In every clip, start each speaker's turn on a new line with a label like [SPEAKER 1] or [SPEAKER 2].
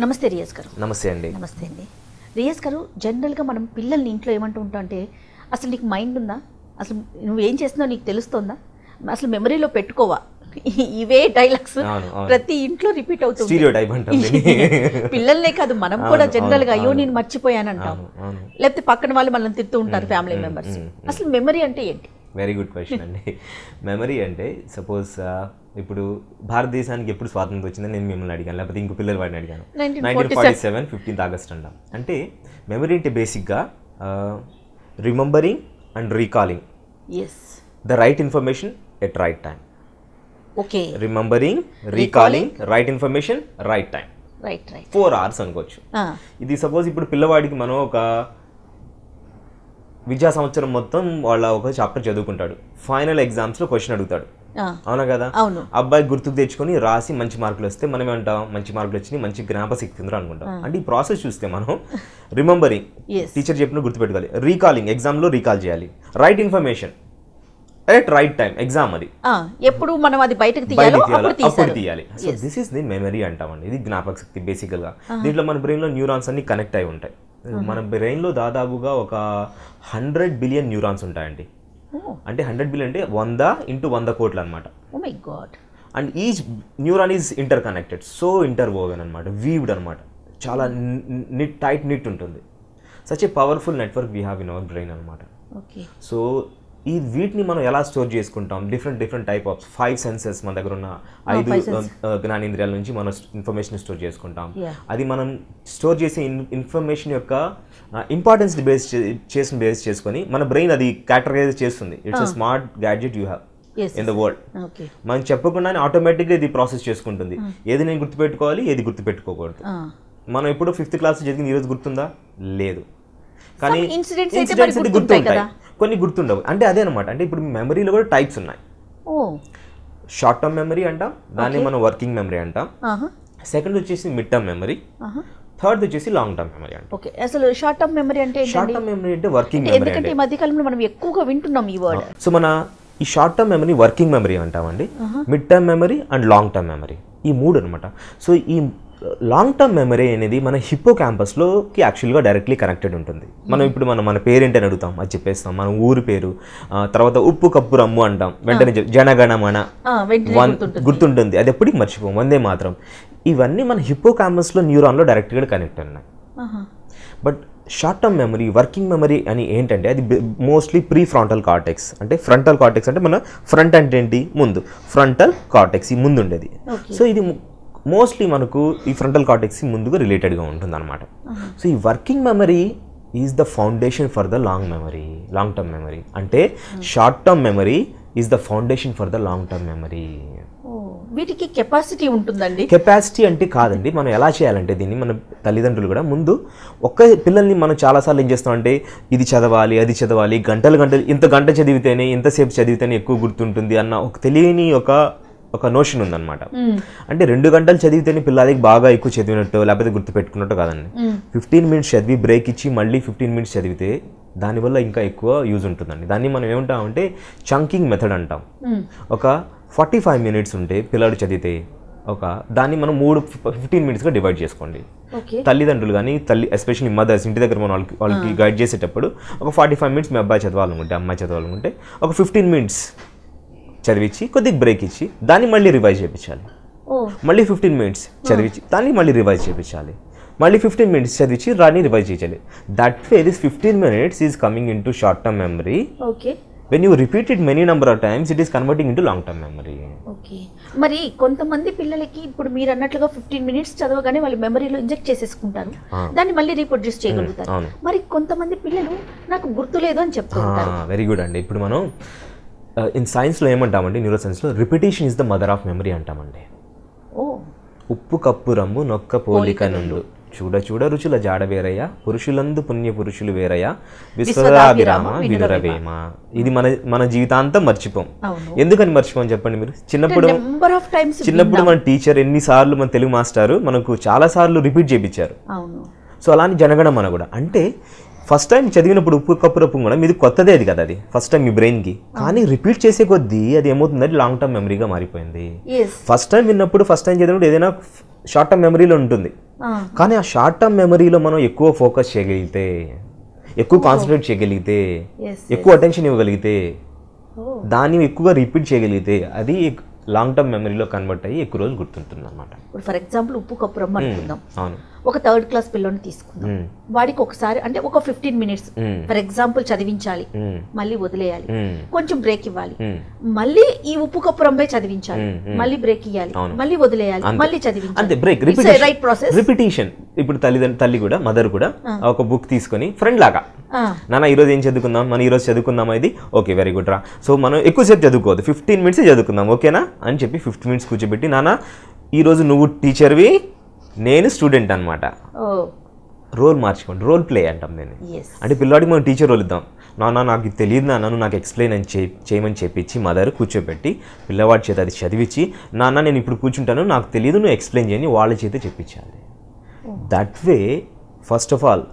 [SPEAKER 1] నమస్తే రియాజ్ గారు.
[SPEAKER 2] నమస్తే అండి.
[SPEAKER 1] నమస్తే అండి. రియాజ్ గారు, జనరల్గా మనం పిల్లల్ని ఇంట్లో ఏమంటూ ఉంటాం అంటే, అసలు నీకు మైండ్ ఉందా, అసలు నువ్వేం చేస్తున్నావు నీకు తెలుస్తుందా, అసలు మెమరీలో పెట్టుకోవా, ఇవే డైలాగ్స్ ప్రతి ఇంట్లో రిపీట్ అవుతుంది. పిల్లల్నే కాదు, మనం కూడా జనరల్గా అయ్యో నేను మర్చిపోయాను అంటాం, లేకపోతే పక్కన వాళ్ళు మనల్ని తిడుతూ ఉంటారు ఫ్యామిలీ మెంబర్స్. అసలు మెమరీ అంటే ఏంటి?
[SPEAKER 2] వెరీ గుడ్ క్వశ్చన్ అండి. మెమరీ అంటే సపోజ్ ఇప్పుడు భారతదేశానికి ఎప్పుడు స్వాతంత్రం వచ్చిందని నేను మిమ్మల్ని అడిగాను, లేకపోతే ఇంకో పిల్లలు వాడిని అడిగాను. 1947 15th August అంటాం. అంటే మెమరీ అంటే బేసిక్గా remembering and recalling the right information at right time.
[SPEAKER 1] Okay,
[SPEAKER 2] remembering, recalling, right information, right time. 4 hours అనుకోవచ్చు. ఇది సపోజ్ ఇప్పుడు పిల్లవాడికి మనం ఒక విద్యా సంవత్సరం మొత్తం వాళ్ళ ఒక చాప్టర్ చదువుకుంటాడు, ఫైనల్ ఎగ్జామ్స్లో క్వశ్చన్ అడుగుతాడు, అవునా కదా? అబ్బాయి గుర్తుకు తెచ్చుకొని రాసి మంచి మార్కులు వస్తే మనం ఏమంటాం, మంచి మార్కులు వచ్చినాయి, మంచి జ్ఞాపశక్తి ఉందో అనుకుంటాం. అంటే ఈ ప్రాసెస్ చూస్తే మనం రిమెంబరింగ్, టీచర్ చెప్పిన గుర్తుపెట్టుకోవాలి, రీకాలింగ్, ఎగ్జామ్లో రీకాల్ చేయాలి, right information at right time, exam అది
[SPEAKER 1] ఎప్పుడు మనం అది బయటకు తీయాలి,
[SPEAKER 2] అప్పుడు తీయాలి. So this is the memory అంటామండి. ఇది జ్ఞాపక శక్తి బేసికల్గా. దీంట్లో మన బ్రెయిన్లో న్యూరాన్స్ అన్ని కనెక్ట్ అయి ఉంటాయి. మన బ్రెయిన్లో దాదాపుగా ఒక 100 బిలియన్ న్యూరాన్స్ ఉంటాయండి. అంటే 100 బిలియన్ అంటే 100 × 100 కోట్లు అనమాట. And each neuron is interconnected, so interwoven అనమాట, వీవ్డ్ అనమాట, చాలా టైట్ నిట్ ఉంటుంది. Such a powerful network we have in our brain అనమాట. సో ఈ వీటిని మనం ఎలా స్టోర్ చేసుకుంటాం, డిఫరెంట్ టైప్ ఆఫ్ 5 సెన్సెస్ మన దగ్గర ఉన్న 5 జ్ఞానేంద్రియాల నుంచి మనం ఇన్ఫర్మేషన్ స్టోర్ చేసుకుంటాం. అది మనం స్టోర్ చేసే ఇన్ఫర్మేషన్ యొక్క ఇంపార్టెన్స్ బేస్ చేసుకొని మన బ్రెయిన్ అది క్యాటగరైజ్ చేస్తుంది. It's a smart gadget you have in the world. మనం చెప్పకుండానే ఆటోమేటిక్గా ఇది ప్రాసెస్ చేసుకుంటుంది, ఏది నేను గుర్తుపెట్టుకోవాలి, ఏది గుర్తుపెట్టుకోకూడదు. మనం ఎప్పుడు 5th క్లాస్ చదివింది ఈరోజు గుర్తుందా? లేదు. కానీ ఇన్సిడెంట్స్ గుర్తుంటాయి, కొన్ని గుర్తుండవు. అంటే అదే అనమాట. అంటే ఇప్పుడు మెమరీలో కూడా టైప్స్ ఉన్నాయి. షార్ట్ టర్మ్ మెమరీ అంటాం, దాన్ని మనం వర్కింగ్ మెమరీ అంటాం. సెకండ్ వచ్చేసి మిడ్ టర్మ్ మెమరీ, థర్డ్ వచ్చేసి లాంగ్ టర్మ్ మెమరీ అంటాం.
[SPEAKER 1] ఓకే, అసలు షార్ట్ టర్మ్ మెమరీ అంటే
[SPEAKER 2] షార్ట్ టర్మ్ మెమరీ అంటే వర్కింగ్ మెమరీ.
[SPEAKER 1] ఎందుకంటే ఈ మధ్య కాలంలో మనం ఎక్కువగా వింటున్నాం ఈ వర్డ్.
[SPEAKER 2] సో మన ఈ short term memory working memory అంటామండి, mid term memory and long term memory, ఈ 3 అనమాట. సో ఈ లాంగ్ టర్మ్ మెమరీ అనేది మన హిప్పో క్యాంపస్లోకి యాక్చువల్గా డైరెక్ట్లీ కనెక్టెడ్ ఉంటుంది. మనం ఇప్పుడు మన పేరేంటని అడుగుతాం, అది చెప్పేస్తాం. మనం ఊరి పేరు, తర్వాత ఉప్పు కప్పు రమ్ము అంటాం, వెంటనే జనగణమన గుర్తుంటుంది, అది ఎప్పటికి మర్చిపోం, వందే మాత్రం. ఇవన్నీ మన హిప్పో క్యాంపస్లో న్యూరాన్లో డైరెక్ట్గా కనెక్ట్ ఉన్నాయి. But short term memory, working memory అని ఏంటంటే అది మోస్ట్లీ ప్రీ ఫ్రంటల్ కార్టెక్స్. అంటే ఫ్రంటల్ కార్టెక్స్ అంటే మన ఫ్రంట్ అంటే ఏంటి, ముందు, ఫ్రంటల్ కార్టెక్స్ ఈ ముందు ఉండేది. సో ఇది మోస్ట్లీ మనకు ఈ ఫ్రంటల్ కార్టెక్స్ ముందుగా రిలేటెడ్గా ఉంటుంది అనమాట. సో ఈ working memory is the foundation for the long term memory. అంటే short term memory is the foundation for the long term memory.
[SPEAKER 1] వీటికి కెపాసిటీ ఉంటుందండి?
[SPEAKER 2] కెపాసిటీ అంటే కాదండి. మనం ఎలా చేయాలంటే దీన్ని మన తల్లిదండ్రులు కూడా ముందు ఒక్క పిల్లల్ని మనం చాలాసార్లు ఏం చేస్తామంటే ఇది చదవాలి, అది చదవాలి, గంటలు ఇంత గంట చదివితేనే, ఇంతసేపు చదివితేనే ఎక్కువ గుర్తుంటుంది అన్న ఒక తెలియని ఒక నోషన్ ఉందన్నమాట. అంటే 2 గంటలు చదివితేనే పిల్లలకి బాగా ఎక్కువ చదివినట్టు లేకపోతే గుర్తుపెట్టుకున్నట్టు కాదండి. 15 minutes చదివి బ్రేక్ ఇచ్చి మళ్ళీ 15 minutes చదివితే దానివల్ల ఇంకా ఎక్కువ యూజ్ ఉంటుందండి. దాన్ని మనం ఏమంటామంటే చంకింగ్ మెథడ్ అంటాం. ఒక 45 minutes ఉంటే పిల్లడు చదివితే దాన్ని మనం 15 minutesగా డివైడ్ చేసుకోండి. తల్లిదండ్రులు కానీ ఎస్పెషల్లీ మదర్స్ ఇంటి దగ్గర మనం వాళ్ళకి గైడ్ చేసేటప్పుడు ఒక 45 minutes మీ అబ్బాయి చదవాలనుకుంటే, అమ్మాయి చదవాలనుకుంటే ఒక 15 minutes చదివించి కొద్దిగా బ్రేక్ ఇచ్చి దాన్ని మళ్ళీ రివైజ్ చేయించాలి. మళ్ళీ 15 minutes చదివించి దాన్ని మళ్ళీ రివైజ్ చేయించాలి. మళ్ళీ 15 minutes చదివించి దాన్ని రివైజ్ చేయించాలి. That way this 15 minutes is coming in to short term memory. When you repeat it many number of times it is converting into long term memory.
[SPEAKER 1] Okay, మరి కొంతమంది పిల్లలకి ఇప్పుడు మీరు అన్నట్లుగా 15 minutes చదవగానే వాళ్ళు మెమరీలో ఇంజెక్ట్ చేసేసుకుంటారు, దాన్ని మళ్ళీ రీప్రొడ్యూస్ చేయగలుగుతారు. మరి కొంతమంది పిల్లలు నాకు గుర్తులేదు అని చెప్తుంటారు.
[SPEAKER 2] వెరీ గుడ్ అండి. ఇప్పుడు మనం ఇన్ సైన్స్లో ఏమంటామండి, న్యూరో సైన్స్లో repetition is the mother of memory అంటామండి. ఉప్పు కప్పు రమ్ము నొక్క పోలిక నుండు, చూడ చూడ రుచుల జాడ వేరయ్య, పురుషులందు పుణ్య పురుషులు వేరయ్య, విశ్వదాభిరామ వినురవేమ. ఇది మన జీవితాంతం మర్చిపోం. ఎందుకని మర్చిపోం చెప్పండి మీరు? చిన్నప్పుడు మన టీచర్ ఎన్నిసార్లు, మన తెలుగు మాస్టారు మనకు చాలా సార్లు రిపీట్ చేయించారు. సో అలానే జనగణమన కూడా. అంటే ఫస్ట్ టైం చదివినప్పుడు ఉప్పు కప్పు రప్పు కూడా మీది కొత్తదే అది కదా, అది ఫస్ట్ టైం మీ బ్రెయిన్కి. కానీ రిపీట్ చేసే కొద్దీ అది ఏమవుతుందంటే లాంగ్ టర్మ్ మెమరీగా మారిపోయింది. ఫస్ట్ టైం విన్నప్పుడు, ఫస్ట్ టైం చదివినప్పుడు ఏదైనా షార్ట్ టర్మ్ మెమరీలో ఉంటుంది, కానీ ఆ షార్ట్ టర్మ్ మెమరీలో మనం ఎక్కువ ఫోకస్ చేయగలిగితే, ఎక్కువ కాన్సన్ట్రేట్ చేయగలిగితే, ఎక్కువ అటెన్షన్ ఇవ్వగలిగితే, దాన్ని ఎక్కువగా రిపీట్ చేయగలిగితే అది లాంగ్ టర్మ్ మెమరీలో కన్వర్ట్ అయ్యి ఎక్కువ రోజులు గుర్తుంటుంది అనమాట.
[SPEAKER 1] ఇప్పుడు ఫర్ ఎగ్జాంపుల్ ఉప్పు కప్పు రమ్మ అనుకుందాం.
[SPEAKER 2] అవును.
[SPEAKER 1] ఒక 3rd క్లాస్ పిల్లని తీసుకుందాం. వాడికి ఒకసారి అంటే ఒక 15 minutes ఫర్ ఎగ్జాంపుల్ చదివించాలి, మళ్ళీ వదిలేయాలి, కొంచెం బ్రేక్ ఇవ్వాలి, మళ్ళీ ఈ ఉప్పు కప్పు రంబే చదివించాలి, మళ్ళీ బ్రేక్ ఇవ్వాలి, మళ్ళీ వదిలేయాలి, మళ్ళీ చదివించాలి.
[SPEAKER 2] అంతే, బ్రేక్,
[SPEAKER 1] రైట్ ప్రాసెస్,
[SPEAKER 2] రిపిటేషన్. ఇప్పుడు తల్లి కూడా మదర్ కూడా ఒక బుక్ తీసుకొని ఫ్రెండ్ లాగా, నాన్న ఈరోజు ఏం చదువుకుందాం, మనం ఈరోజు చదువుకుందాం, ఇది ఓకే వెరీ గుడ్ రా, సో మనం ఎక్కువసేపు చదువుకోవద్దు, 15 minutes చదువుకుందాం ఓకేనా అని చెప్పి 15 minutes కూర్చోబెట్టి, నాన్న ఈరోజు నువ్వు టీచర్వి, నేను స్టూడెంట్ అనమాట, రోల్ మార్చుకోండి, రోల్ ప్లే అంటాం నేను. అంటే పిల్లవాడికి మనం టీచర్ రోల్ ఇద్దాం, నాన్న నాకు ఇది తెలియదు నాన్న నువ్వు నాకు ఎక్స్ప్లెయిన్ అని చేయమని చెప్పించి మదర్ కూర్చోబెట్టి పిల్లవాడి చేత అది చదివించి, నాన్న నేను ఇప్పుడు కూర్చుంటాను నాకు తెలియదు నువ్వు ఎక్స్ప్లెయిన్ చేయని వాళ్ళ చేత చెప్పించాలి. That way first of all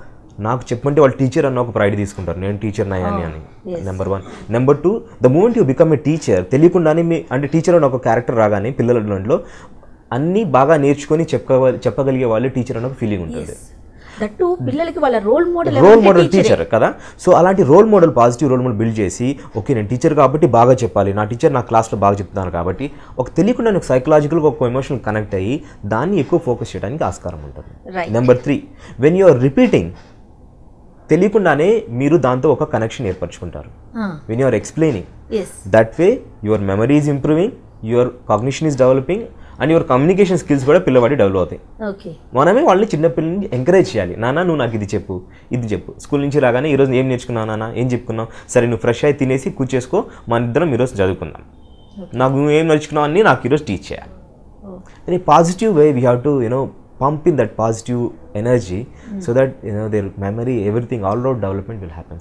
[SPEAKER 2] నాకు చెప్పమంటే వాళ్ళు టీచర్ అన్న ఒక ప్రైడ్ తీసుకుంటారు, నేను టీచర్ నాయని అని. Number 1. Number 2, the moment you become a teacher, తెలియకుండానే అంటే టీచర్ అని ఒక క్యారెక్టర్ రాగానే పిల్లల దాంట్లో అన్నీ బాగా నేర్చుకొని చెప్పగలిగే వాళ్ళు టీచర్ అన్న ఒక ఫీలింగ్ ఉంటుంది.
[SPEAKER 1] పిల్లలకి వాళ్ళ రోల్
[SPEAKER 2] మోడల్ టీచర్ కదా. సో అలాంటి role model, positive role model build చేసి, ఓకే నేను టీచర్ కాబట్టి బాగా చెప్పాలి, నా టీచర్ నా క్లాస్లో బాగా చెప్తున్నాను కాబట్టి ఒక తెలియకుండా ఒక సైకలాజికల్గా ఒక ఎమోషనల్ కనెక్ట్ అయ్యి దాన్ని ఎక్కువ ఫోకస్ చేయడానికి ఆస్కారం ఉంటుంది. Number 3, when you are repeating, తెలియకుండానే మీరు దాంతో ఒక కనెక్షన్ ఏర్పరచుకుంటారు. When you are explaining, that way your memory is improving, your cognition is developing and your communication skills కూడా పిల్లవాడి డెవలప్ అవుతాయి. మనమే వాళ్ళని చిన్నపిల్లల్ని ఎంకరేజ్ చేయాలి, నాన్న నువ్వు నాకు ఇది చెప్పు, ఇది చెప్పు. స్కూల్ నుంచి రాగానే ఈరోజు ఏం నేర్చుకున్నావు నాన్న, ఏం చెప్పుకున్నావు, సరే నువ్వు ఫ్రెష్ అయి తినేసి కూర్చేసుకో, మన ఇద్దరం ఈరోజు చదువుకుందాం, నాకు నువ్వు ఏం నేర్చుకున్నావు అని నాకు ఈరోజు టీచ్ చేయాలి. In a positive way we have to pump in that positive energy so that their memory, everything, all round development will happen.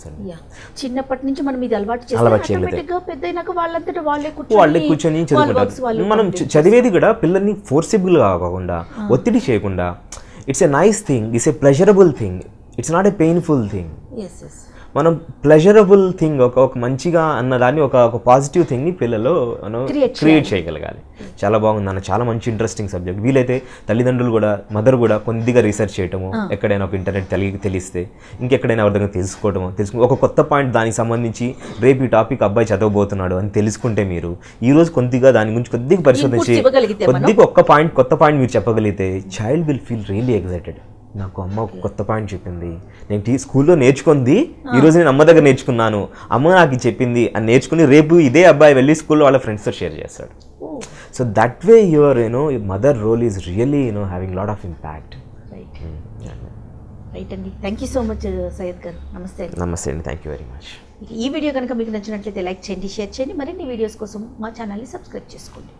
[SPEAKER 1] చిన్నప్పటి నుంచి మనం ఇది అలవాటు చేస్తే ఆటోమేటిక్గా పెద్దయినాక వాళ్ళంతట వాళ్ళే
[SPEAKER 2] కూర్చొని చదువుకుంటారు. మనం చదివేది కూడా పిల్లల్ని ఫోర్సిబుల్ కాకుండా, ఒత్తిడి చేయకుండా, it's a nice thing, it's a pleasurable thing, it's not a painful thing. మనం ప్లెజరబుల్ థింగ్ ఒక మంచిగా అన్న దాన్ని ఒక పాజిటివ్ థింగ్ని పిల్లలు క్రియేట్ చేయగలగాలి. చాలా బాగుంది అన్న, చాలా మంచి ఇంట్రెస్టింగ్ సబ్జెక్ట్. వీలైతే తల్లిదండ్రులు కూడా, మదర్ కూడా కొద్దిగా రీసెర్చ్ చేయటము, ఎక్కడైనా ఒక ఇంటర్నెట్ తెలిస్తే ఇంకెక్కడైనా ఎవరి దగ్గర తెలుసుకుని ఒక కొత్త పాయింట్ దానికి సంబంధించి రేపు ఈ టాపిక్ అబ్బాయి చదవబోతున్నాడు అని తెలుసుకుంటే మీరు ఈరోజు కొద్దిగా దాని గురించి కొద్దిగా పరిశోధించి కొద్దిగా కొత్త పాయింట్ మీరు చెప్పగలిగితే child will feel really excited. నాకు అమ్మ ఒక కొత్త పాయింట్ చెప్పింది, నేను స్కూల్లో నేర్చుకుంది ఈరోజు నేను అమ్మ దగ్గర నేర్చుకున్నాను, అమ్మ నాకు చెప్పింది అని నేర్చుకుని రేపు ఇదే అబ్బాయి వెళ్ళి స్కూల్లో వాళ్ళ ఫ్రెండ్స్తో షేర్ చేస్తాడు. So that way your mother role is really having lot of impact.
[SPEAKER 1] Right అండి, thank you so much Syed గారు. నమస్తే.
[SPEAKER 2] నమస్తే అండి, థ్యాంక్ యూ వెరీ మచ్.
[SPEAKER 1] ఈ వీడియో కనుక మీకు నచ్చినట్లయితే లైక్ చేయండి, షేర్ చేయండి, మరిన్ని వీడియోస్ కోసం మా ఛానల్ని సబ్స్క్రైబ్ చేసుకోండి.